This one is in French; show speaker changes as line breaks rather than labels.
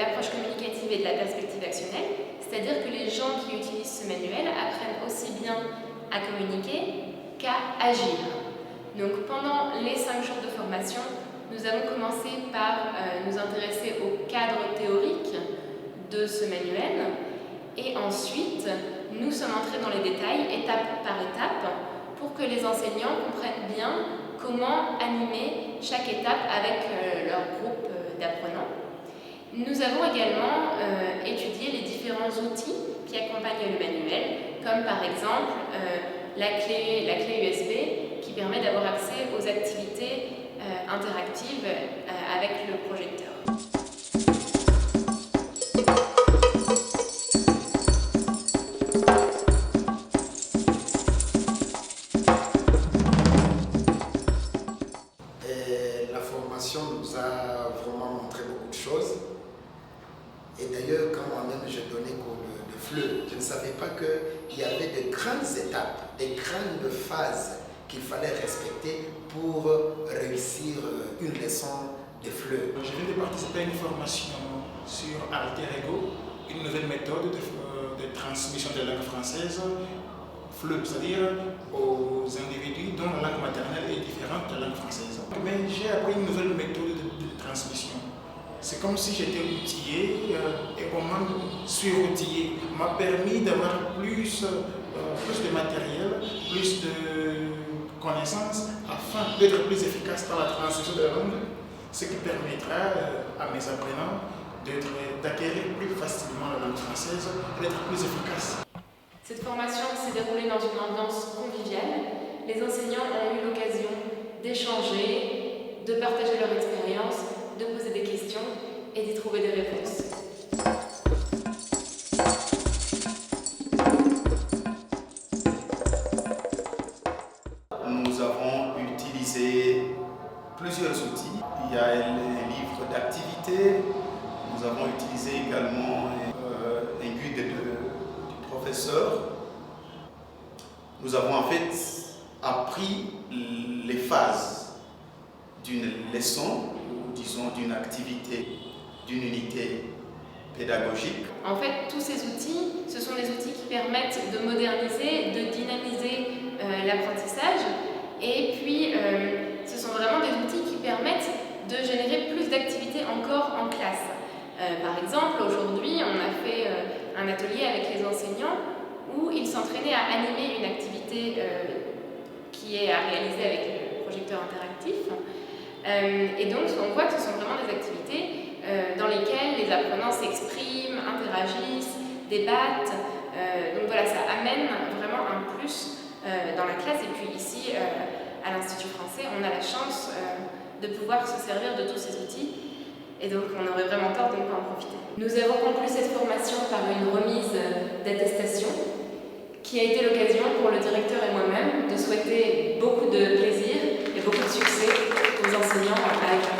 l'approche communicative et de la perspective actionnelle, c'est-à-dire que les gens qui utilisent ce manuel apprennent aussi bien à communiquer qu'à agir. Donc pendant les 5 jours de formation, nous avons commencé par nous intéresser au cadre théorique de ce manuel et ensuite nous sommes entrés dans les détails étape par étape pour que les enseignants comprennent bien comment animer chaque étape avec leur groupe d'apprenants. Nous avons également étudié les différents outils qui accompagnent le manuel, comme par exemple la clé USB qui permet d'avoir accès aux activités interactives avec le projecteur.
La formation nous a vraiment montré beaucoup de choses. Et d'ailleurs, quand moi-même je donnais cours de FLE, je ne savais pas qu'il y avait de grandes étapes, de grandes phases qu'il fallait respecter pour réussir une leçon de FLE.
Je viens de participer à une formation sur Alter Ego, une nouvelle méthode de transmission de la langue française, FLE, c'est-à-dire aux individus dont la langue maternelle est différente de la langue française. Mais j'ai appris une nouvelle méthode de transmission. C'est comme si j'étais outillé et au moment où je suis outillé m'a permis d'avoir plus de matériel, plus de connaissances afin d'être plus efficace dans la transmission de la langue, ce qui permettra à mes apprenants d'acquérir plus facilement la langue française et d'être plus efficace.
Cette formation s'est déroulée dans une ambiance conviviale. Les enseignants ont eu l'occasion d'échanger, de partager leur expérience, de poser des questions et d'y trouver des réponses.
Nous avons utilisé plusieurs outils. Il y a les livres d'activité. Nous avons utilisé également un guide du professeur. Nous avons en fait appris les phases d'une leçon, ou disons d'une activité, d'une unité pédagogique.
En fait, tous ces outils, ce sont des outils qui permettent de moderniser, de dynamiser l'apprentissage. Et puis, ce sont vraiment des outils qui permettent de générer plus d'activités encore en classe. Par exemple, aujourd'hui, on a fait un atelier avec les enseignants où ils s'entraînaient à animer une activité qui est à réaliser avec le projecteur interactif. Et donc, on voit que ce sont vraiment des activités dans lesquelles les apprenants s'expriment, interagissent, débattent. Donc voilà, ça amène vraiment un plus dans la classe. Et puis ici, à l'Institut français, on a la chance de pouvoir se servir de tous ces outils. Et donc, on aurait vraiment tort de ne pas en profiter. Nous avons conclu cette formation par une remise d'attestation qui a été l'occasion pour le directeur et moi-même de souhaiter beaucoup de plaisir et beaucoup de succès aux enseignants avec